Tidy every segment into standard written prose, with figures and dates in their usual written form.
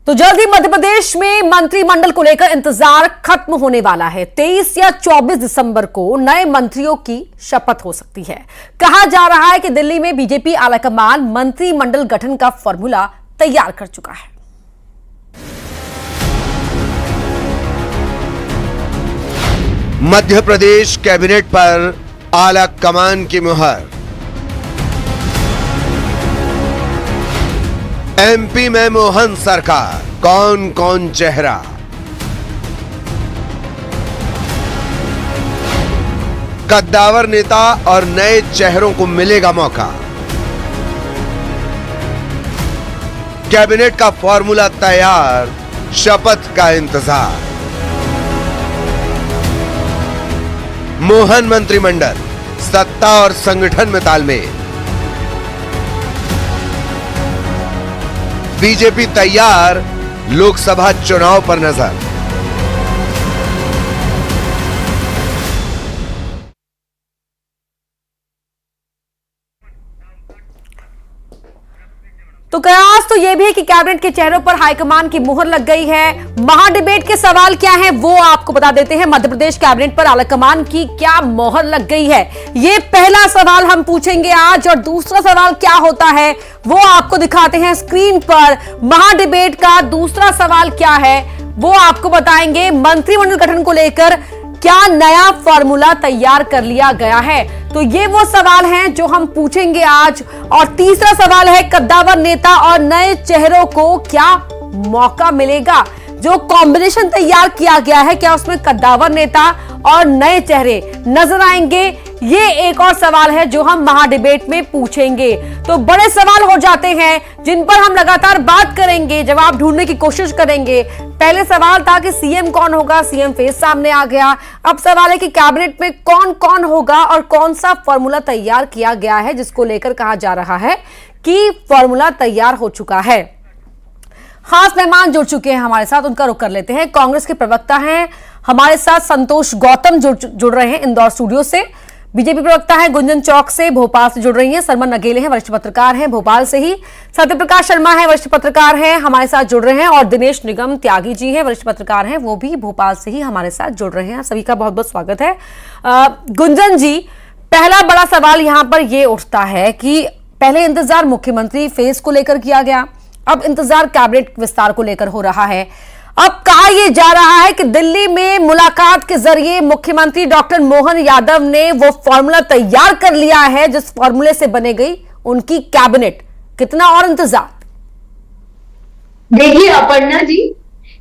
तो जल्द ही मध्य प्रदेश में मंत्रिमंडल को लेकर इंतजार खत्म होने वाला है। 23 या 24 दिसंबर को नए मंत्रियों की शपथ हो सकती है। कहा जा रहा है कि दिल्ली में बीजेपी आलाकमान मंत्रिमंडल गठन का फॉर्मूला तैयार कर चुका है। मध्य प्रदेश कैबिनेट पर आलाकमान की मुहर। एमपी में मोहन सरकार, कौन कौन चेहरा? कद्दावर नेता और नए चेहरों को मिलेगा मौका। कैबिनेट का फॉर्मूला तैयार, शपथ का इंतजार। मोहन मंत्रिमंडल, सत्ता और संगठन में तालमेल। बीजेपी तैयार, लोकसभा चुनाव पर नजर। तो कयास तो यह भी है कि कैबिनेट के चेहरों पर हाईकमान की मुहर लग गई है। महाडिबेट के सवाल क्या हैं वो आपको बता देते हैं। मध्य प्रदेश कैबिनेट पर आलाकमान की क्या मोहर लग गई है, ये पहला सवाल हम पूछेंगे आज। और दूसरा सवाल क्या होता है वो आपको दिखाते हैं स्क्रीन पर। महाडिबेट का दूसरा सवाल क्या है वो आपको बताएंगे। मंत्रिमंडल गठन को लेकर क्या नया फॉर्मूला तैयार कर लिया गया है, तो ये वो सवाल हैं जो हम पूछेंगे आज। और तीसरा सवाल है कद्दावर नेता और नए चेहरों को क्या मौका मिलेगा। जो कॉम्बिनेशन तैयार किया गया है क्या उसमें कद्दावर नेता और नए चेहरे नजर आएंगे, ये एक और सवाल है जो हम महाडिबेट में पूछेंगे। तो बड़े सवाल हो जाते हैं जिन पर हम लगातार बात करेंगे, जवाब ढूंढने की कोशिश करेंगे। पहले सवाल था कि सीएम कौन होगा, सीएम फेस सामने आ गया। अब सवाल है कि कैबिनेट में कौन कौन होगा और कौन सा फॉर्मूला तैयार किया गया है, जिसको लेकर कहा जा रहा है कि फॉर्मूला तैयार हो चुका है। खास मेहमान जुड़ चुके हैं हमारे साथ, उनका रुख कर लेते हैं। कांग्रेस के प्रवक्ता हैं हमारे साथ संतोष गौतम जुड़ रहे हैं इंदौर स्टूडियो से। बीजेपी प्रवक्ता है गुंजन चौक से भोपाल से जुड़ रही हैं। सरमन नगेले हैं, वरिष्ठ पत्रकार हैं भोपाल से ही। सत्यप्रकाश शर्मा है, वरिष्ठ पत्रकार हैं, हमारे साथ जुड़ रहे हैं। और दिनेश निगम त्यागी जी हैं, वरिष्ठ पत्रकार हैं, वो भी भोपाल से ही हमारे साथ जुड़ रहे हैं। सभी का बहुत बहुत स्वागत है। गुंजन जी, पहला बड़ा सवाल यहां पर यह उठता है कि पहले इंतजार मुख्यमंत्री फेस को लेकर किया गया, अब इंतजार कैबिनेट विस्तार को लेकर हो रहा है। अब कहा यह जा रहा है कि दिल्ली में मुलाकात के जरिए मुख्यमंत्री डॉक्टर मोहन यादव ने वो फॉर्मूला तैयार कर लिया है जिस फॉर्मूले से बने गई उनकी कैबिनेट। कितना और इंतजार? देखिए अपर्णा जी,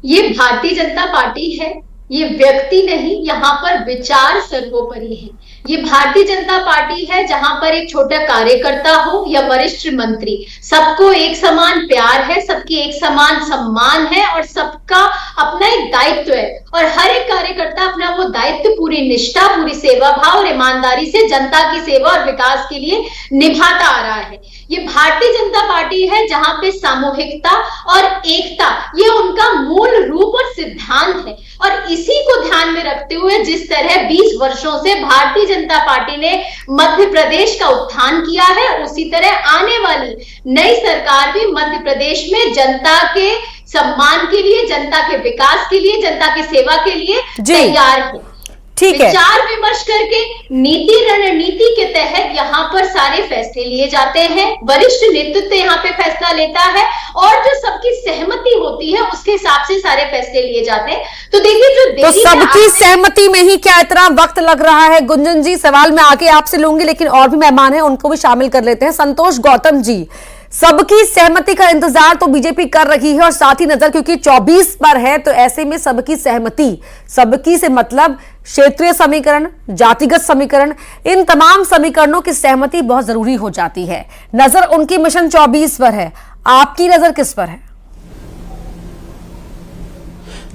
ये भारतीय जनता पार्टी है, ये व्यक्ति नहीं, यहाँ पर विचार सर्वोपरि है। ये भारतीय जनता पार्टी है जहां पर एक छोटा कार्यकर्ता हो या वरिष्ठ मंत्री, सबको एक समान प्यार है, सबकी एक समान सम्मान है और सबका अपना एक दायित्व है। और हर एक कार्यकर्ता अपना वो दायित्व पूरी निष्ठा, पूरी सेवा भाव और ईमानदारी से जनता की सेवा और विकास के लिए निभाता आ रहा है। ये भारतीय जनता पार्टी है जहां पे सामूहिकता और एकता ये उनका मूल रूप और सिद्धांत है। और इसी को ध्यान में रखते हुए जिस तरह 20 वर्षों से भारतीय जनता पार्टी ने मध्य प्रदेश का उत्थान किया है, उसी तरह आने वाली नई सरकार भी मध्य प्रदेश में जनता के सम्मान के लिए, जनता के विकास के लिए, जनता की सेवा के लिए तैयार है। ठीक है, विचार विमर्श करके नीति रणनीति के तहत यहाँ पर सारे फैसले लिए जाते हैं। वरिष्ठ नेतृत्व यहाँ पे फैसला लेता है और जो सबकी सहमति होती है उसके हिसाब से सारे फैसले लिए जाते हैं। तो देखिए जो सबकी सहमति में ही क्या इतना वक्त लग रहा है? गुंजन जी, सवाल मैं आके आपसे लूंगी, लेकिन और भी मेहमान हैं उनको भी शामिल कर लेते हैं। संतोष गौतम जी, सबकी सहमति का इंतजार तो बीजेपी कर रही है और साथ ही नजर क्योंकि 24 पर है, तो ऐसे में सबकी सहमति, सबकी से मतलब क्षेत्रीय समीकरण, जातिगत समीकरण, इन तमाम समीकरणों की सहमति बहुत जरूरी हो जाती है। नजर उनकी मिशन 24 पर है, आपकी नजर किस पर है?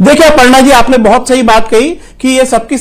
देखिए अपर्णा जी, आपने बहुत सही बात कही कि ये सबकी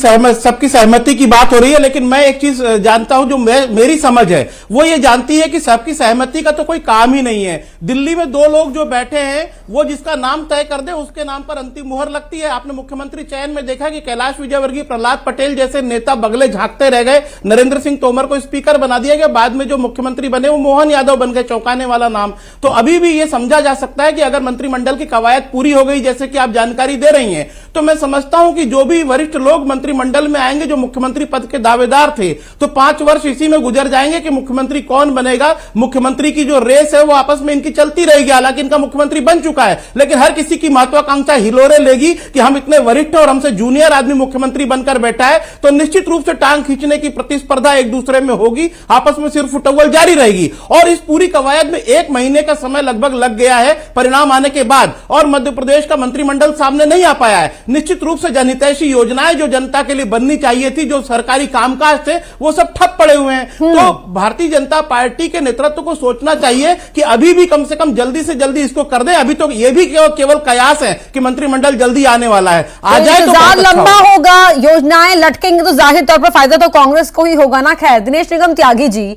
सहमति की बात हो रही है, लेकिन मैं एक चीज जानता हूं जो मेरी समझ है वो ये जानती है कि सबकी सहमति का तो कोई काम ही नहीं है। दिल्ली में दो लोग जो बैठे हैं वो जिसका नाम तय कर दे उसके नाम पर अंतिम मुहर लगती है। आपने मुख्यमंत्री चयन में देखा कि कैलाश विजयवर्गीय, प्रहलाद पटेल जैसे नेता बगले झांकते रह गए, नरेंद्र सिंह तोमर को स्पीकर बना दिया गया, बाद में जो मुख्यमंत्री बने वो मोहन यादव बन गए, चौंकाने वाला नाम। तो अभी भी ये समझा जा सकता है कि अगर मंत्रिमंडल की कवायद पूरी हो गई जैसे कि आप जानकारी दे रही हैं, तो मैं समझता हूं कि जो भी वरिष्ठ लोग मंत्रिमंडल में आएंगे जो मुख्यमंत्री पद के दावेदार थे, तो 5 वर्ष इसी में गुजर जाएंगे कि मुख्यमंत्री कौन बनेगा। मुख्यमंत्री की जो रेस है वो आपस में इनकी चलती रहेगी। हालांकि इनका मुख्यमंत्री बन चुका है, लेकिन हर किसी की महत्वाकांक्षा हिलोरे लेगी कि हम इतने वरिष्ठ और हमसे जूनियर आदमी मुख्यमंत्री बनकर बैठा है, तो निश्चित रूप से टांग खींचने की प्रतिस्पर्धा एक दूसरे में होगी, आपस में सिर्फ फुटबॉल जारी रहेगी। और इस पूरी कवायद में 1 महीने का समय लगभग लग गया है परिणाम आने के बाद, और मध्य प्रदेश का मंत्रिमंडल सामने नहीं आ पाया है। निश्चित रूप से जनहितैषी योजनाएं जो जनता के लिए बननी चाहिए थी, जो सरकारी कामकाज थे, वो सब ठप पड़े हुए हैं। तो भारतीय जनता पार्टी के नेतृत्व को सोचना चाहिए कि अभी भी कम से कम जल्दी से जल्दी इसको कर दें। अभी तो ये भी केवल कयास है कि मंत्रिमंडल जल्दी आने वाला है, आ जाए तो बहुत अच्छा लंबा होगा, योजनाएं लटकेंगे तो जाहिर तौर पर फायदा तो कांग्रेस को ही होगा ना। खैर, दिनेश निगम त्यागी जी,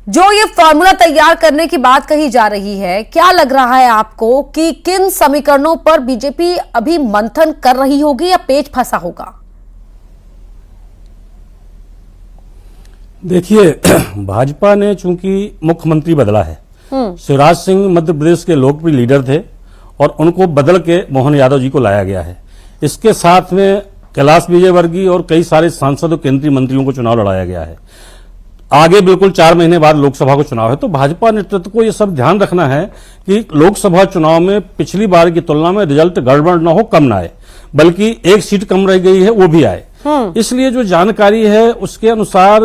जो ये फॉर्मूला तैयार करने की बात कही जा रही है, क्या लग रहा है आपको कि किन समीकरणों पर बीजेपी अभी मंथन कर रही होगी या पेच फंसा होगा? देखिए, भाजपा ने चूंकि मुख्यमंत्री बदला है, शिवराज सिंह मध्य प्रदेश के लोकप्रिय लीडर थे और उनको बदल के मोहन यादव जी को लाया गया है। इसके साथ में कैलाश विजयवर्गीय और कई सारे सांसद और केंद्रीय मंत्रियों को चुनाव लड़ाया गया है। आगे बिल्कुल 4 महीने बाद लोकसभा को चुनाव है, तो भाजपा नेतृत्व को यह सब ध्यान रखना है कि लोकसभा चुनाव में पिछली बार की तुलना में रिजल्ट गड़बड़ न हो, कम ना आए, बल्कि 1 सीट कम रह गई है वो भी आए। इसलिए जो जानकारी है उसके अनुसार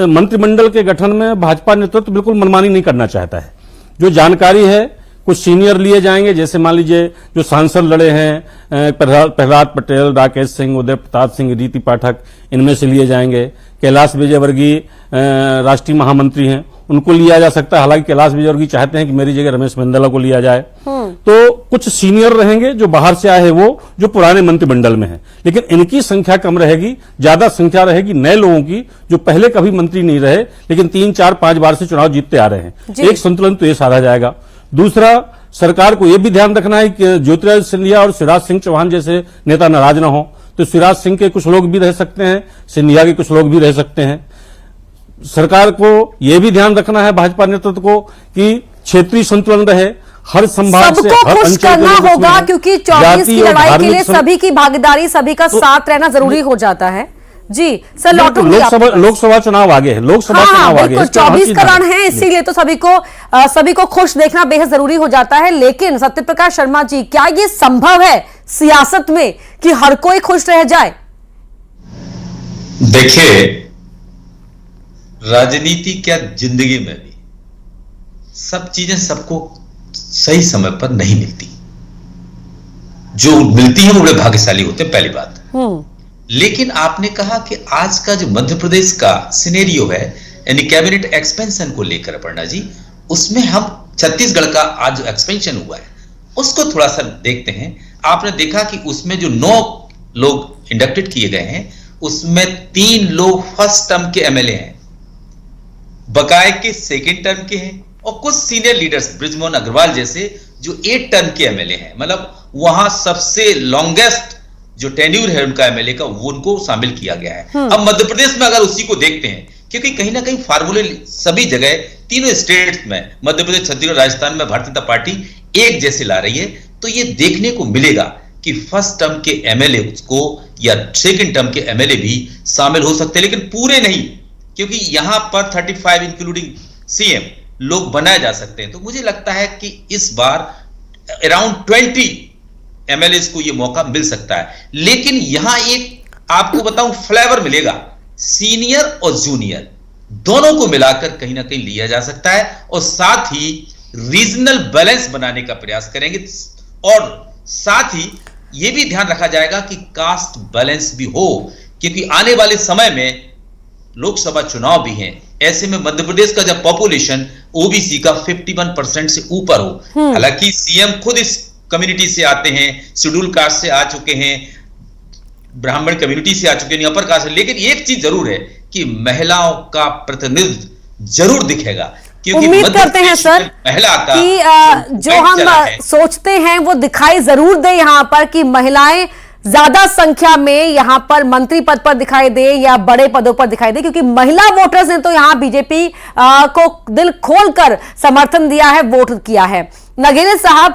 मंत्रिमंडल के गठन में भाजपा नेतृत्व बिल्कुल मनमानी नहीं करना चाहता है। जो जानकारी है कुछ सीनियर लिए जाएंगे, जैसे मान लीजिए जो सांसद लड़े हैं प्रहलाद पटेल, राकेश सिंह, उदय प्रताप सिंह, रीति पाठक, इनमें से लिए जाएंगे। कैलाश विजयवर्गीय राष्ट्रीय महामंत्री हैं, उनको लिया जा सकता है। हालांकि कैलाश विजयवर्गीय चाहते हैं कि मेरी जगह रमेश मेंदला को लिया जाए। तो कुछ सीनियर रहेंगे जो बाहर से आए हैं, वो जो पुराने मंत्रिमंडल में हैं, लेकिन इनकी संख्या कम रहेगी, ज्यादा संख्या रहेगी नए लोगों की जो पहले कभी मंत्री नहीं रहे लेकिन 3, 4, 5 बार से चुनाव जीतते आ रहे हैं। एक संतुलन तो ये साधा जाएगा। दूसरा, सरकार को यह भी ध्यान रखना है कि ज्योतिरादित्य सिंधिया और शिवराज सिंह चौहान जैसे नेता नाराज ना हो, तो शिवराज सिंह के कुछ लोग भी रह सकते हैं, सिंधिया के कुछ लोग भी रह सकते हैं। सरकार को यह भी ध्यान रखना है भाजपा नेतृत्व को कि क्षेत्रीय संतुलन रहे, हर संभाग से सबको हर खुश अंचल करना होगा, क्योंकि 24 की लड़ाई के लिए सभी की भागीदारी, सभी का साथ रहना जरूरी हो जाता है। जी सर, लौटूंगी लोकसभा चुनाव आगे है, लोकसभा चुनाव आगे है, 24 का रण है, इसीलिए तो सभी को खुश देखना बेहद जरूरी हो जाता है। लेकिन सत्यप्रकाश शर्मा जी, क्या ये संभव है सियासत में कि हर कोई खुश रह जाए? देखिए, राजनीति क्या जिंदगी में भी सब चीजें सबको सही समय पर नहीं मिलती। जो मिलती है वो बड़े भाग्यशाली होते हैं, पहली बात। लेकिन आपने कहा कि आज का जो मध्य प्रदेश का सिनेरियो है, यानी कैबिनेट एक्सपेंशन को लेकर अपर्णा जी, उसमें हम छत्तीसगढ़ का आज जो एक्सपेंशन हुआ है उसको थोड़ा सा देखते हैं। आपने देखा कि उसमें जो 9 लोग इंडक्टेड किए गए हैं, उसमें 3 लोग फर्स्ट टर्म के एमएलए हैं, बकाए के सेकेंड टर्म के हैं, और कुछ सीनियर लीडर्स बृजमोहन अग्रवाल जैसे जो 8 टर्म के एमएलए हैं। मतलब वहां सबसे लॉन्गेस्ट जो टेन्यूर है उनका एमएलए का, वो उनको शामिल किया गया है। अब मध्य प्रदेश में अगर उसी को देखते हैं, क्योंकि कहीं ना कहीं फार्मूले सभी जगह तीनों स्टेट्स में, मध्य प्रदेश, छत्तीसगढ़, राजस्थान में भारतीय जनता पार्टी एक जैसे ला रही है, तो ये देखने को मिलेगा कि फर्स्ट टर्म के एमएलए को या सेकेंड टर्म के एमएलए भी शामिल हो सकते हैं, लेकिन पूरे नहीं, क्योंकि यहां पर 35 इंक्लूडिंग सीएम लोग बनाए जा सकते हैं। तो मुझे लगता है कि इस बार अराउंड 20 एमएलए को यह मौका मिल सकता है। लेकिन यहां एक आपको बताऊं फ्लेवर मिलेगा, सीनियर और जूनियर दोनों को मिलाकर कहीं ना कहीं लिया जा सकता है, और साथ ही रीजनल बैलेंस बनाने का प्रयास करेंगे, और साथ ही यह भी ध्यान रखा जाएगा कि कास्ट बैलेंस भी हो, क्योंकि आने वाले समय में लोकसभा चुनाव भी हैं। ऐसे में मध्य प्रदेश का जब पॉपुलेशन ओबीसी का 51% से ऊपर हो, हालांकि सीएम खुद इस कम्युनिटी से आते हैं, शेड्यूल कास्ट से आ चुके हैं, ब्राह्मण कम्युनिटी से आ चुके हैं, अपर कास्ट, लेकिन एक चीज जरूर है कि महिलाओं का प्रतिनिधित्व जरूर दिखेगा, क्योंकि उम्मीद करते हैं सर महिला का कि जो हम सोचते हैं वो दिखाई जरूर दे यहाँ पर, कि महिलाएं ज्यादा संख्या में यहाँ पर मंत्री पद पर दिखाई दे या बड़े पदों पर दिखाई दे, क्योंकि महिला वोटर्स ने तो यहाँ बीजेपी को दिल खोलकर समर्थन दिया है, वोट किया है। नगेले साहब,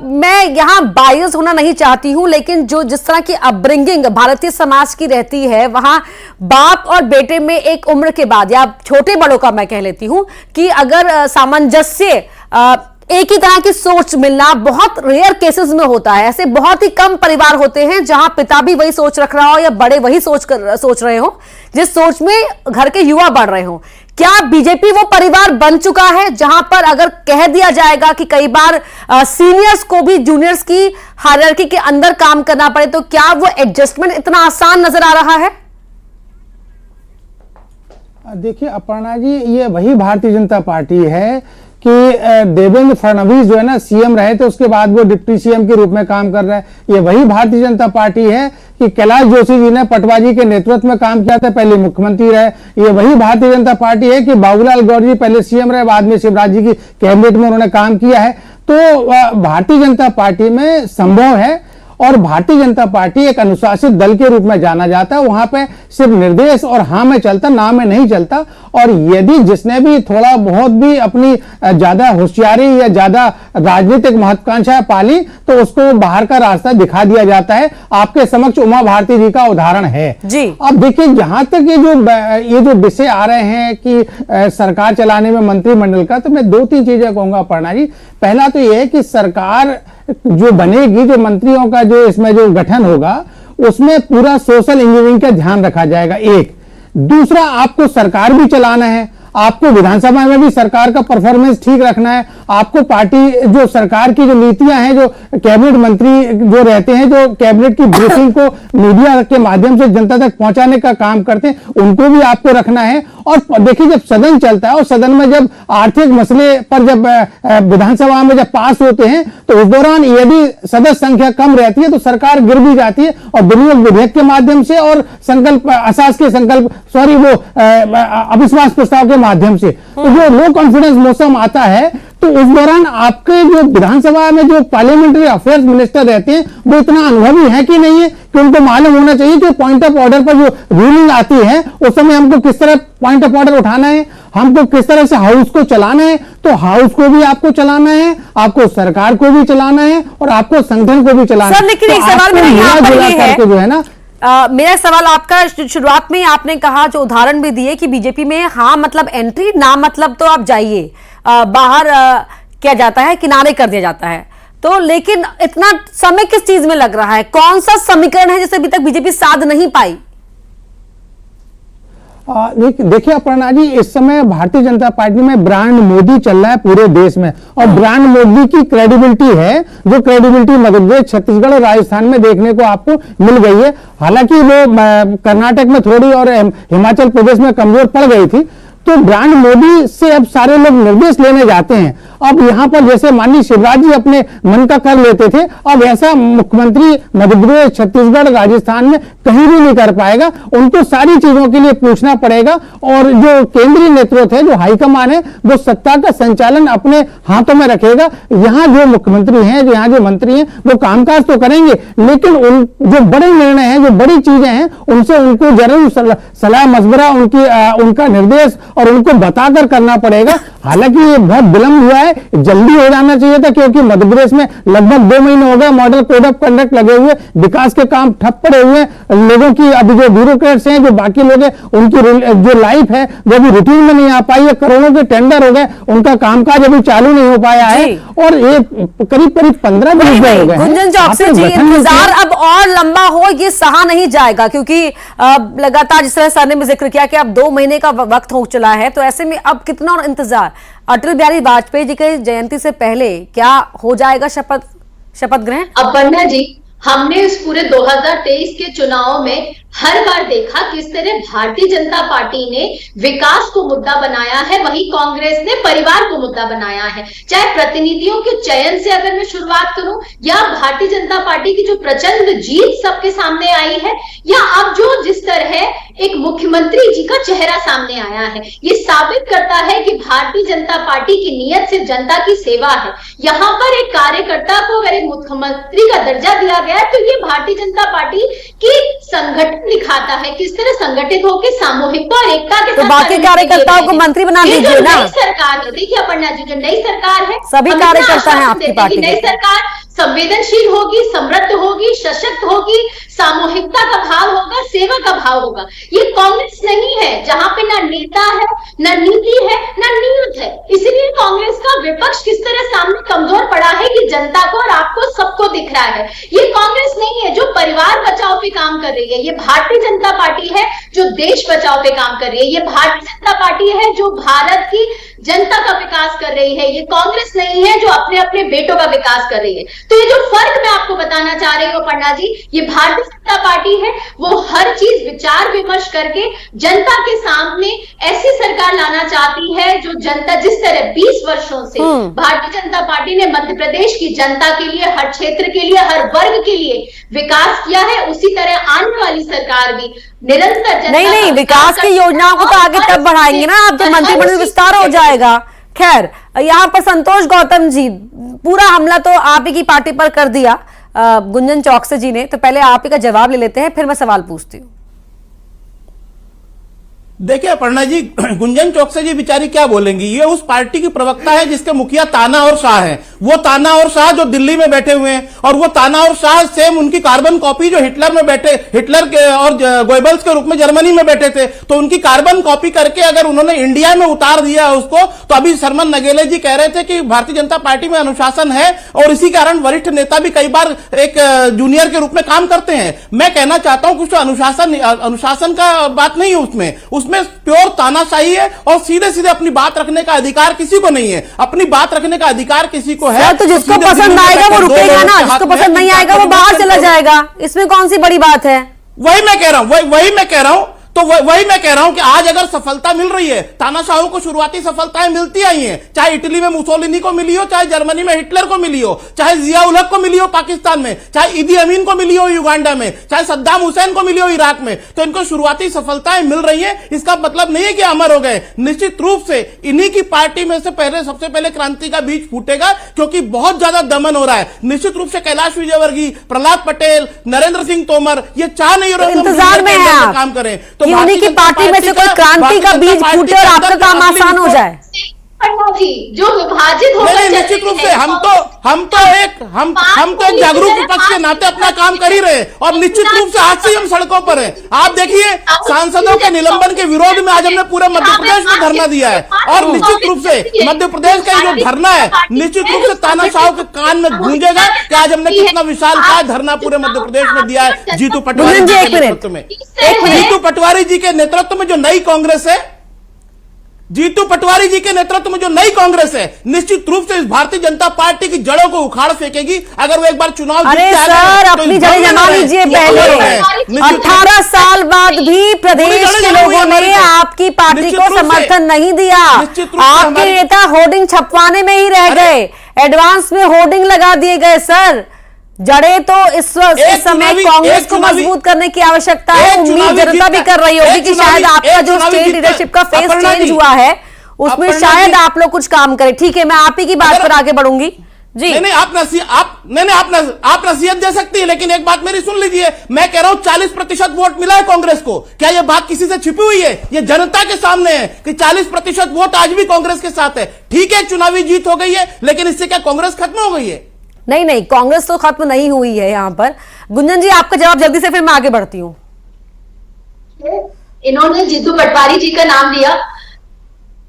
मैं यहाँ बायस होना नहीं चाहती हूं, लेकिन जो जिस तरह की अपब्रिंगिंग भारतीय समाज की रहती है, वहां बाप और बेटे में एक उम्र के बाद, या छोटे बड़ों का मैं कह लेती हूं, कि अगर सामंजस्य, एक ही तरह की सोच मिलना बहुत रेयर केसेस में होता है। ऐसे बहुत ही कम परिवार होते हैं जहां पिता भी वही सोच रख रहा हो या बड़े वही सोच रहे हो, जिस सोच में घर के युवा बढ़ रहे हो। क्या बीजेपी वो परिवार बन चुका है जहां पर अगर कह दिया जाएगा कि कई बार सीनियर्स को भी जूनियर्स की हायरार्की के अंदर काम करना पड़े, तो क्या वो एडजस्टमेंट इतना आसान नजर आ रहा है? देखिए अपर्णा जी, ये वही भारतीय जनता पार्टी है कि देवेंद्र फडणवीस जो है ना सीएम रहे थे, उसके बाद वो डिप्टी सीएम के रूप में काम कर रहा है। ये वही भारतीय जनता पार्टी है कि कैलाश जोशी जी ने पटवा जी के नेतृत्व में काम किया था, पहले मुख्यमंत्री रहे। ये वही भारतीय जनता पार्टी है कि बाबूलाल गौर जी पहले सीएम रहे, बाद में शिवराज जी की कैबिनेट में उन्होंने काम किया है। तो भारतीय जनता पार्टी में संभव है, और भारतीय जनता पार्टी एक अनुशासित दल के रूप में जाना जाता है। वहां पे सिर्फ निर्देश और हाँ में चलता, ना में नहीं चलता। और यदि जिसने भी थोड़ा बहुत भी अपनी ज्यादा होशियारी या ज्यादा राजनीतिक महत्वाकांक्षाएं पाली, तो उसको बाहर का रास्ता दिखा दिया जाता है। आपके समक्ष उमा भारती जी का उदाहरण है जी। अब देखिए, जहां तक ये जो विषय आ रहे हैं कि सरकार चलाने में मंत्रिमंडल का, तो मैं 2-3 चीजें कहूंगा अपर्णा जी। पहला तो यह है कि सरकार जो बनेगी, जो मंत्रियों का जो इसमें जो गठन होगा, उसमें पूरा सोशल इंजीनियरिंग का ध्यान रखा जाएगा। एक दूसरा, आपको सरकार भी चलाना है, आपको विधानसभा में भी सरकार का परफॉर्मेंस ठीक रखना है। आपको पार्टी जो सरकार की जो नीतियां हैं, जो कैबिनेट मंत्री जो रहते हैं, जो कैबिनेट की ब्रीफिंग को मीडिया के माध्यम से जनता तक पहुंचाने का काम करते हैं, उनको भी आपको रखना है। और देखिए, जब सदन चलता है और सदन में जब आर्थिक मसले पर जब विधानसभा में जब पास होते हैं, तो उस दौरान यदि सदस्य संख्या कम रहती है तो सरकार गिर भी जाती है, और विनियोग विधेयक के माध्यम से और संकल्प अशासकीय संकल्प अविश्वास प्रस्ताव के माध्यम से, तो जो लो कॉन्फिडेंस मौसम आता है, तो उस दौरान आपके जो विधानसभा में जो पार्लियामेंट्री अफेयर्स मिनिस्टर रहते हैं, वो इतना अनुभवी है कि नहीं है कि उनको मालूम होना चाहिए कि पॉइंट ऑफ ऑर्डर पर जो रूलिंग आती है, उस समय हमको किस तरह पॉइंट ऑफ ऑर्डर उठाना है, हमको किस तरह से हाउस को चलाना है। तो हाउस को भी आपको चलाना है, आपको सरकार को भी चलाना है, और आपको संगठन को भी चलाना है। लेकिन एक सवाल मेरा यहाँ पर ये है, जो है ना, मेरा सवाल आपका, शुरुआत में आपने कहा, जो उदाहरण भी दिए कि बीजेपी में हाँ मतलब एंट्री, ना मतलब तो आप जाइए, बाहर किया जाता है, किनारे कर दिया जाता है। तो लेकिन इतना समय किस चीज में लग रहा है? कौन सा समीकरण है जिसे अभी तक बीजेपी साध नहीं पाई? देखिए अपर्णा जी, इस समय भारतीय जनता पार्टी में ब्रांड मोदी चल रहा है पूरे देश में, और ब्रांड मोदी की क्रेडिबिलिटी है, जो क्रेडिबिलिटी मध्य प्रदेश, छत्तीसगढ़ और राजस्थान में देखने को आपको मिल गई है। हालांकि वो कर्नाटक में थोड़ी और हिमाचल प्रदेश में कमजोर पड़ गई थी। तो ब्रांड मोदी से अब सारे लोग निर्देश लेने जाते हैं। अब यहां पर जैसे माननीय शिवराज जी अपने मन का कर लेते थे, अब ऐसा मुख्यमंत्री मध्य प्रदेश, छत्तीसगढ़, राजस्थान में कहीं भी नहीं कर पाएगा। उनको सारी चीजों के लिए पूछना पड़ेगा, और जो केंद्रीय नेतृत्व है, जो हाईकमान है, वो सत्ता का संचालन अपने हाथों में रखेगा। यहाँ जो मुख्यमंत्री हैं, यहाँ जो मंत्री हैं, वो कामकाज तो करेंगे, लेकिन उन जो बड़े निर्णय हैं, जो बड़ी चीजें हैं, उनसे उनको जरूर सलाह मशवरा, उनका निर्देश और उनको बताकर करना पड़ेगा। हालांकि ये बहुत विलंब हुआ है, जल्दी हो जाना चाहिए था, क्योंकि मध्य प्रदेश में लगभग 2 महीने हो गए मॉडल कोड ऑफ कंडक्ट लगे हुए, विकास के काम ठप पड़े हुए, लोगों की अभी जो ब्यूरोक्रेट्स हैं, जो बाकी लोग हैं, उनकी जो लाइफ है वो भी रूटीन में नहीं आ पाई है। करोड़ों के टेंडर हो गए, उनका कामकाज अभी चालू नहीं हो पाया है, और ये करीब 15-20 दिन हो गए। गुंजन चौकसी जी, इंतजार अब और लंबा हो, ये सहा नहीं जाएगा, क्योंकि लगातार जिस तरह सर ने जिक्र किया कि अब 2 महीने का वक्त हो चला है, तो ऐसे में अब कितना और इंतजार? अटल बिहारी वाजपेयी जी की जयंती से पहले क्या हो जाएगा शपथ ग्रहण? अपर्णा जी, हमने इस पूरे 2023 के चुनाव में हर बार देखा किस तरह भारतीय जनता पार्टी ने विकास को मुद्दा बनाया है, वही कांग्रेस ने परिवार को मुद्दा बनाया है। चाहे प्रतिनिधियों के चयन से अगर मैं शुरुआत करूं, या भारतीय जनता पार्टी की जो प्रचंड जीत सबके सामने आई है, या अब जो जिस तरह एक मुख्यमंत्री जी का चेहरा सामने आया है, ये साबित करता है कि भारतीय जनता पार्टी की नीयत से जनता की सेवा है। यहाँ पर एक कार्यकर्ता को अगर एक मुख्यमंत्री का दर्जा दिया गया है, तो ये भारतीय जनता पार्टी की संगठन दिखाता है, किस तरह संगठित होकर सामूहिकता और एकता के तो साथ बाकी कार्यकर्ताओं को मंत्री बना ये जो दीजिए ना। नई सरकार है, देखिए अपर्णा जी, जो नई सरकार है, सभी हम कार्यकर्ता इतना हैं आश्वासन आपकी देते हैं पार्टी कि के। नई सरकार संवेदनशील होगी, समृद्ध होगी, सशक्त होगी, सामूहिकता का भाव होगा, सेवा का भाव होगा। ये कांग्रेस नहीं है जहां पे ना नेता है, ना नीति है, ना नीयत है। इसलिए कांग्रेस का विपक्ष किस तरह सामने कमजोर पड़ा है कि जनता को और आपको सबको दिख रहा है। ये कांग्रेस नहीं है जो परिवार बचाओ पे काम कर रही है, ये भारतीय जनता पार्टी है जो देश बचाओ पे काम कर रही है, ये भारतीय जनता पार्टी है जो भारत की जनता का विकास कर रही है। ये कांग्रेस नहीं है जो अपने अपने बेटों का विकास कर रही है। तो ये जो फर्क मैं आपको बताना चाह रही हूँ पन्ना जी, ये भारतीय जनता पार्टी है, वो हर चीज विचार विमर्श करके जनता के सामने ऐसी सरकार लाना चाहती है जो जनता, जिस तरह 20 वर्षों से भारतीय जनता पार्टी ने मध्य प्रदेश की जनता के लिए, हर क्षेत्र के लिए, हर वर्ग के लिए विकास किया है, उसी तरह आने वाली सरकार भी निरंतर जनता नहीं, का विकास की योजनाओं को तो आगे तब बढ़ाएंगे ना आप जब मंत्रिमंडल विस्तार हो जाएगा। खैर, यहाँ पर संतोष गौतम जी, पूरा हमला तो आप ही की पार्टी पर कर दिया गुंजन चौकसे जी ने, तो पहले आप ही का जवाब ले लेते हैं, फिर मैं सवाल पूछती हूँ। देखिए अपर्णा जी, गुंजन चौकसे जी बेचारी क्या बोलेंगी। ये उस पार्टी की प्रवक्ता है जिसके मुखिया ताना और शाह है। वो ताना और शाह जो दिल्ली में बैठे हुए हैं, और वो ताना और शाह सेम उनकी कार्बन कॉपी जो हिटलर में बैठे, हिटलर के और गोएबल्स के रूप में जर्मनी में बैठे थे, तो उनकी कार्बन कॉपी करके अगर उन्होंने इंडिया में उतार दिया उसको, तो अभी शरमन नगेले जी कह रहे थे कि भारतीय जनता पार्टी में अनुशासन है और इसी कारण वरिष्ठ नेता भी कई बार एक जूनियर के रूप में काम करते हैं। मैं कहना चाहता हूं कुछ अनुशासन का बात नहीं है उसमें प्योर तानाशाही है और सीधे सीधे अपनी बात रखने का अधिकार किसी को नहीं है। अपनी बात रखने का अधिकार किसी को है तो जिसको पसंद आएगा वो रुकेगा ना, जिसको पसंद नहीं आएगा वो बाहर चला जाएगा। इसमें कौन सी बड़ी बात है? वही मैं कह रहा हूं तो वही मैं कह रहा हूं कि आज अगर सफलता मिल रही है, तानाशाहों को शुरुआती सफलताएं मिलती आई हैं, चाहे इटली में मुसोलिनी को मिली हो, चाहे जर्मनी में हिटलर को मिली हो, चाहे जिया उल हक को मिली हो पाकिस्तान में, चाहे ईदी अमीन को मिली हो युगांडा में, चाहे सद्दाम हुसैन को मिली हो इराक में, तो इनको शुरुआती सफलताएं मिल रही हैं। इसका मतलब नहीं है कि अमर हो गए। निश्चित रूप से इन्हीं की पार्टी में से सबसे पहले क्रांति का बीज फूटेगा, क्योंकि बहुत ज्यादा दमन हो रहा है। निश्चित रूप से कैलाश विजयवर्गीय, प्रहलाद पटेल, नरेंद्र सिंह तोमर ये चाह नहीं रहे इंतजार में है आप काम करें कि उन्हीं की पार्टी में से कोई क्रांति का बीज फूटे और आपका काम आसान हो जाए। जी जो विभाजित होकर नहीं, निश्चित रूप से हम तो एक जागरूक विपक्ष के नाते अपना काम कर ही रहे हैं और निश्चित रूप से आज से हम सड़कों पर हैं। आप देखिए सांसदों के निलंबन के विरोध में आज हमने पूरे मध्य प्रदेश में धरना दिया है और निश्चित रूप से मध्य प्रदेश का जो धरना है निश्चित रूप से तानाशाह के कान में गूंजेगा कि आज हमने कितना विशाल का धरना पूरे मध्य प्रदेश में दिया है जीतू पटवारी जी के नेतृत्व में। जीतू पटवारी जी के नेतृत्व में जो नई कांग्रेस है, जीतू पटवारी जी के नेतृत्व में जो नई कांग्रेस है, निश्चित रूप से इस भारतीय जनता पार्टी की जड़ों को उखाड़ फेंकेगी। अगर वो एक बार चुनाव अरे सर अपनी जड़ें जमा लीजिए पहले। 18 साल बाद भी प्रदेश के लोगों ने आपकी पार्टी को समर्थन नहीं दिया। आपके नेता होर्डिंग छपवाने में ही रह गए, एडवांस में होर्डिंग लगा दिए गए। सर जड़े तो इस समय कांग्रेस को मजबूत करने की आवश्यकता है। उम्मीद जनता भी कर रही होगी कि शायद आपका जो स्टेट लीडरशिप का फेस चेंज हुआ है उसमें शायद आप लोग कुछ काम करें। ठीक है, मैं आप ही की बात पर आगे बढ़ूंगी जी। नहीं, आप नसीहत दे सकती है, लेकिन एक बात मेरी सुन लीजिए। मैं कह रहा हूं 40% वोट मिला है कांग्रेस को। क्या यह बात किसी से छिपी हुई है? यह जनता के सामने है कि 40% वोट आज भी कांग्रेस के साथ है। ठीक है, चुनावी जीत हो गई है, लेकिन इससे क्या कांग्रेस खत्म हो गई है? नहीं, कांग्रेस तो खत्म नहीं हुई है। यहाँ पर गुंजन जी आपका जवाब जल्दी से, फिर मैं आगे बढ़ती हूँ। इन्होंने जीतू पटवारी जी का नाम लिया।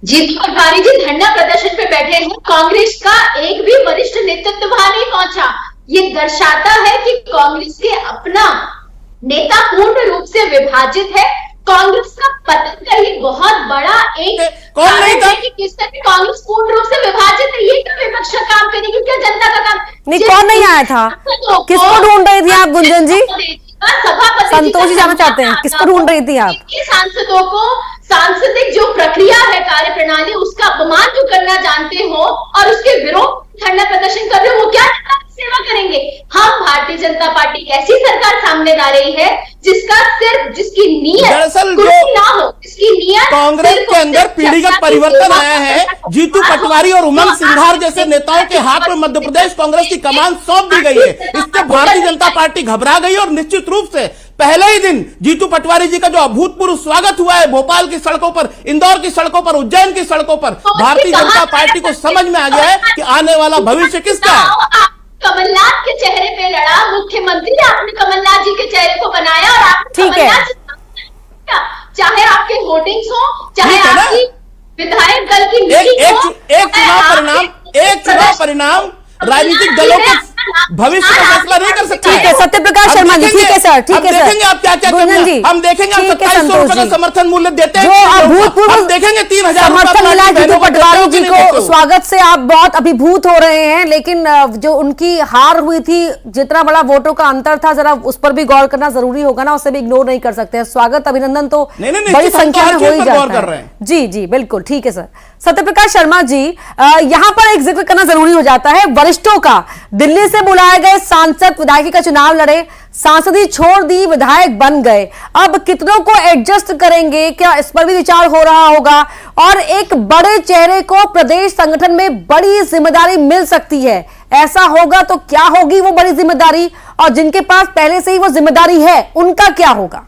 जीतू पटवारी जी धरना प्रदर्शन पे बैठे हैं, कांग्रेस का एक भी वरिष्ठ नेतृत्व वहां नहीं पहुंचा। ये दर्शाता है कि कांग्रेस के अपना नेता पूर्ण रूप से विभाजित है। कांग्रेस का पतन का ही बहुत बड़ा एक कौन नहीं था कि किस तरह कांग्रेस पूर्ण रूप से विभाजित है। ये क्या विपक्ष का काम करेगी, क्या जनता का काम? नहीं, कौन नहीं आया था? किसको ढूंढ रही थी आप गुंजन जी? सभापति संतोष जी जाना चाहते हैं, किसको ढूंढ रही थी आप? सांसदों को सांसदिक जो प्रक्रिया है, कार्य प्रणाली, उसका अपमान जो करना जानते हो और उसके विरोध धरना प्रदर्शन कर रहे हो, वो क्या सेवा करेंगे? हम भारतीय जनता पार्टी कैसी सरकार सामने ला रही है जिसकी नीयत दरअसल कुछ जो ना हो, जिसकी नीयत कांग्रेस के अंदर पीढ़ीगत परिवर्तन आया है, जीतू पटवारी और उमंग सिंघार जैसे नेताओं के हाथ में मध्य प्रदेश कांग्रेस की कमान सौंप दी गई है। इससे भारतीय जनता पार्टी घबरा गई और निश्चित रूप से पहले ही दिन जीतू पटवारी जी का जो अभूतपूर्व स्वागत हुआ है भोपाल की सड़कों पर, इंदौर की सड़कों पर, उज्जैन की सड़कों पर, भारतीय जनता पार्टी को समझ में आ गया है कि आने वाला भविष्य किसका है। कमलनाथ के चेहरे पे लड़ा मुख्यमंत्री, आपने कमलनाथ जी के चेहरे को बनाया और आपने ठीक है, चाहे आपके होर्डिंग्स हो, चाहे आपकी विधायक दल की एक चुनाव परिणाम राजनीतिक दलों के भविष्य का फैसला नहीं कर सकता। ठीक है सत्यप्रकाश शर्मा जी, ठीक है सर, ठीक है सर, देखेंगे आप क्या क्या करना है। हम देखेंगे आप 2700 रुपए का समर्थन मूल्य देते हैं, जो अभूतपूर्व हम देखेंगे 3000 समर्थन मिला जीतू पटवारी जी को। स्वागत से आप बहुत अभिभूत हो रहे हैं, लेकिन जो उनकी हार हुई थी, जितना बड़ा वोटों का अंतर था, जरा उस पर भी गौर करना जरूरी होगा ना, उसे भी इग्नोर नहीं कर सकते हैं। स्वागत अभिनंदन तो बड़ी संख्या में हो ही जाता है। जी जी बिल्कुल ठीक है सर। सत्यप्रकाश शर्मा जी, यहाँ पर एक जिक्र करना जरूरी हो जाता है वरिष्ठों का। दिल्ली से बुलाए गए सांसद विधायकी का चुनाव लड़े, सांसदी छोड़ दी, विधायक बन गए। अब कितनों को एडजस्ट करेंगे, क्या इस पर भी विचार हो रहा होगा? और एक बड़े चेहरे को प्रदेश संगठन में बड़ी जिम्मेदारी मिल सकती है, ऐसा होगा तो क्या होगी वो बड़ी जिम्मेदारी, और जिनके पास पहले से ही वो जिम्मेदारी है उनका क्या होगा?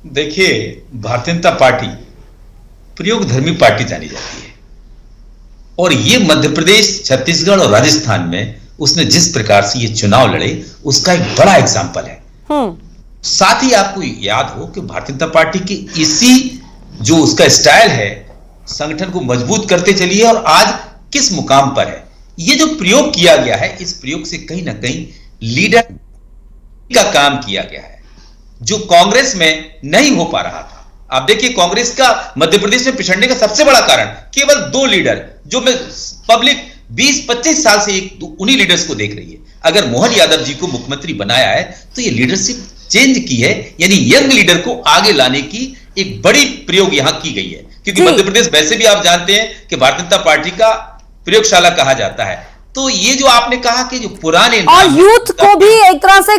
देखिए, भारतीय जनता पार्टी प्रयोगधर्मी पार्टी जानी जाती है और ये मध्य प्रदेश, छत्तीसगढ़ और राजस्थान में उसने जिस प्रकार से ये चुनाव लड़े उसका एक बड़ा एग्जाम्पल है। साथ ही आपको याद हो कि भारतीय जनता पार्टी की इसी जो उसका स्टाइल है, संगठन को मजबूत करते चली है और आज किस मुकाम पर है। ये जो प्रयोग किया गया है, इस प्रयोग से कहीं ना कहीं लीडर का काम किया गया है जो कांग्रेस में नहीं हो पा रहा था। आप देखिए, कांग्रेस का मध्य प्रदेश में पिछड़ने का सबसे बड़ा कारण केवल 2 लीडर, जो मैं पब्लिक 20-25 साल से उन्हीं लीडर्स को देख रही है। अगर मोहन यादव जी को मुख्यमंत्री बनाया है तो ये लीडरशिप चेंज की है, यानी यंग लीडर को आगे लाने की एक बड़ी प्रयोग यहां की गई है। क्योंकि मध्य प्रदेश वैसे भी आप जानते हैं कि भारतीय जनता पार्टी का प्रयोगशाला कहा जाता है। तो ये जो आपने कहा कि जो पुराने और यूथ को भी एक तरह से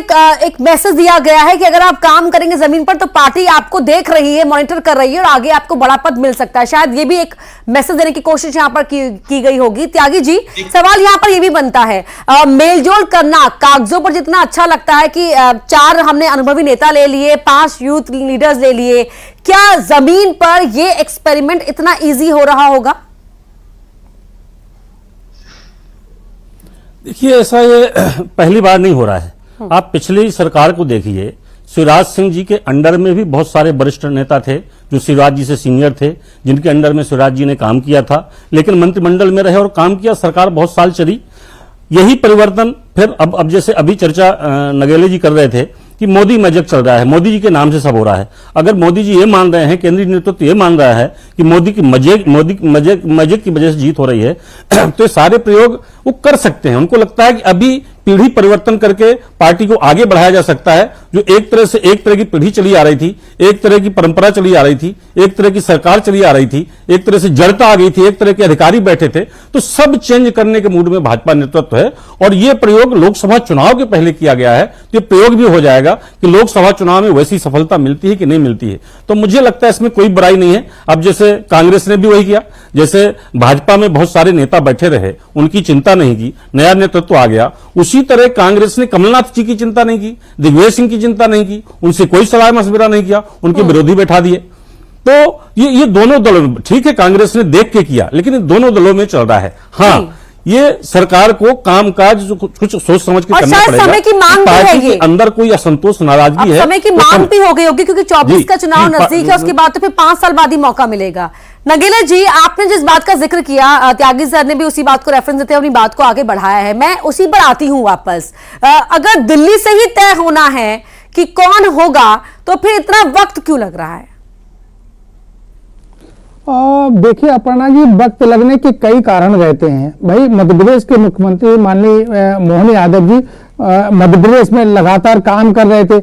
एक मैसेज दिया गया है कि अगर आप काम करेंगे जमीन पर तो पार्टी आपको देख रही है, मॉनिटर कर रही है और आगे आपको बड़ा पद मिल सकता है। शायद ये भी एक मैसेज देने की कोशिश यहां पर की गई होगी। त्यागी जी, सवाल यहां पर यह भी बनता है, मेलजोल करना कागजों पर जितना अच्छा लगता है कि 4 हमने अनुभवी नेता ले लिए, 5 यूथ लीडर्स ले लिए, क्या जमीन पर यह एक्सपेरिमेंट इतना ईजी हो रहा होगा? देखिए, ऐसा ये पहली बार नहीं हो रहा है। आप पिछली सरकार को देखिए, शिवराज सिंह जी के अंडर में भी बहुत सारे वरिष्ठ नेता थे जो शिवराज जी से सीनियर थे, जिनके अंडर में शिवराज जी ने काम किया था, लेकिन मंत्रिमंडल में रहे और काम किया, सरकार बहुत साल चली। यही परिवर्तन फिर अब जैसे अभी चर्चा नगेले जी कर रहे थे कि मोदी मैजिक चल रहा है, मोदी जी के नाम से सब हो रहा है। अगर मोदी जी ये मान रहे हैं, केंद्रीय नेतृत्व ये मान रहा है कि मोदी की मैजिक की वजह से जीत हो रही है तो ये सारे प्रयोग वो कर सकते हैं। उनको लगता है कि अभी पीढ़ी परिवर्तन करके पार्टी को आगे बढ़ाया जा सकता है। जो एक तरह की पीढ़ी चली आ रही थी, एक तरह की परंपरा चली आ रही थी, एक तरह की सरकार चली आ रही थी, एक तरह से जड़ता आ गई थी, एक तरह के अधिकारी बैठे थे, तो सब चेंज करने के मूड में भाजपा नेतृत्व है। और यह प्रयोग लोकसभा चुनाव के पहले किया गया है, तो यह प्रयोग भी हो जाएगा कि लोकसभा चुनाव में वैसी सफलता मिलती है कि नहीं मिलती है। तो मुझे लगता है इसमें कोई बुराई नहीं है। अब जैसे कांग्रेस ने भी वही किया, जैसे भाजपा में बहुत सारे नेता बैठे रहे, उनकी चिंता नहीं की, नया नेतृत्व आ गया, उसी तरह कांग्रेस ने कमलनाथ जी की चिंता नहीं की, दिग्विजय सिंह की चिंता नहीं की, उनसे कोई सलाह मशविरा नहीं किया, उनके विरोधी बैठा दिए। तो ये दोनों दलों, ठीक है कांग्रेस ने देख के किया, लेकिन इन दोनों दलों में चल रहा है। हाँ, ये सरकार को कामकाज कुछ सोच समझ के करना पड़ेगा। समय की मांग पार्टी के अंदर कोई असंतोष, नाराजगी है, समय की मांग भी हो गई होगी क्योंकि 24 का चुनाव नजदीक है, उसके बाद तो फिर 5 साल बाद ही मौका मिलेगा। नगेला जी, आपने जिस बात का जिक्र किया, त्यागी सर ने भी उसी बात को रेफरेंस देते हुए अपनी बात को आगे बढ़ाया है, मैं उसी पर आती हूं वापस। अगर दिल्ली से ही तय होना है कि कौन होगा तो फिर इतना वक्त क्यों लग रहा है? देखिए अपर्णा जी, वक्त लगने के कई कारण रहते हैं। भाई, मध्य प्रदेश के मुख्यमंत्री माननीय मोहन यादव जी मध्य प्रदेश में लगातार काम कर रहे थे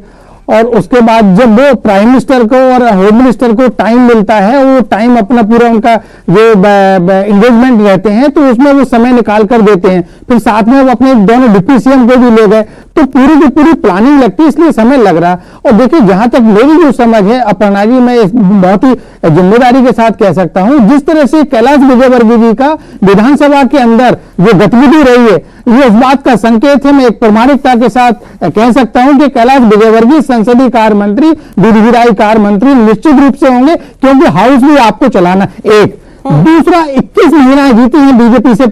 और उसके बाद जब वो प्राइम मिनिस्टर को और होम मिनिस्टर को टाइम मिलता है, वो टाइम अपना पूरा उनका जो एंगेजमेंट रहते हैं तो उसमें वो समय निकाल कर देते हैं। फिर साथ में वो अपने दोनों डिप्टी सीएम को भी ले गए, तो पूरी की पूरी प्लानिंग लगती है, इसलिए समय लग रहा। और देखिए जहां तक मेरी जो समझ है अपर्णा जी, मैं बहुत ही जिम्मेदारी के साथ कह सकता हूं, जिस तरह से कैलाश विजयवर्गीय जी का विधानसभा के अंदर जो गतिविधि रही है, ये इस बात का संकेत है। मैं एक प्रामाणिकता के साथ कह सकता हूं कि कैलाश विजयवर्गीय संसदीय कार्य मंत्री, विधिविधायी कार्य मंत्री निश्चित रूप से होंगे, क्योंकि हाउस भी आपको चलाना। एक दूसरा, 21 महिलाएं जीती हैं बीजेपी से,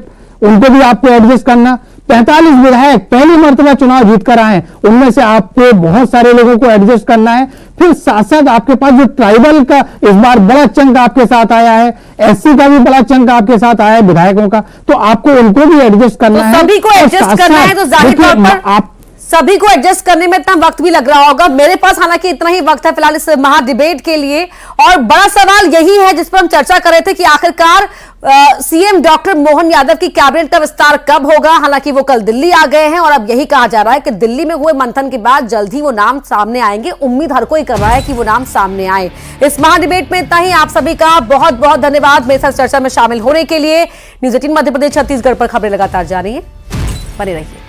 उनको भी आपको एडजस्ट करना। 45 विधायक पहली मर्तबा चुनाव जीत कर आए, उनमें से आपको बहुत सारे लोगों को एडजस्ट करना है। फिर साथ साथ आपके पास जो ट्राइबल का इस बार बड़ा चंक आपके साथ आया है, एससी का भी बड़ा चंक आपके साथ आया है विधायकों का, तो आपको उनको भी एडजस्ट करना है। सभी को एडजस्ट करना है, तो जाहिर तौर पर आप सभी को एडजस्ट करने में इतना वक्त भी लग रहा होगा। मेरे पास हालांकि इतना ही वक्त है फिलहाल इस महाडिबेट के लिए, और बड़ा सवाल यही है जिस पर हम चर्चा कर रहे थे कि आखिरकार सीएम डॉक्टर मोहन यादव की कैबिनेट का विस्तार कब होगा। हालांकि वो कल दिल्ली आ गए हैं और अब यही कहा जा रहा है कि दिल्ली में हुए मंथन के बाद जल्द ही वो नाम सामने आएंगे। उम्मीद हर कोई कर रहा है कि वो नाम सामने आए। इस महाडिबेट में इतना ही। आप सभी का बहुत बहुत धन्यवाद मेरे साथ चर्चा में शामिल होने के लिए। न्यूज़ 18 मध्य प्रदेश छत्तीसगढ़ पर खबरें लगातार जारी है, बने रहिए।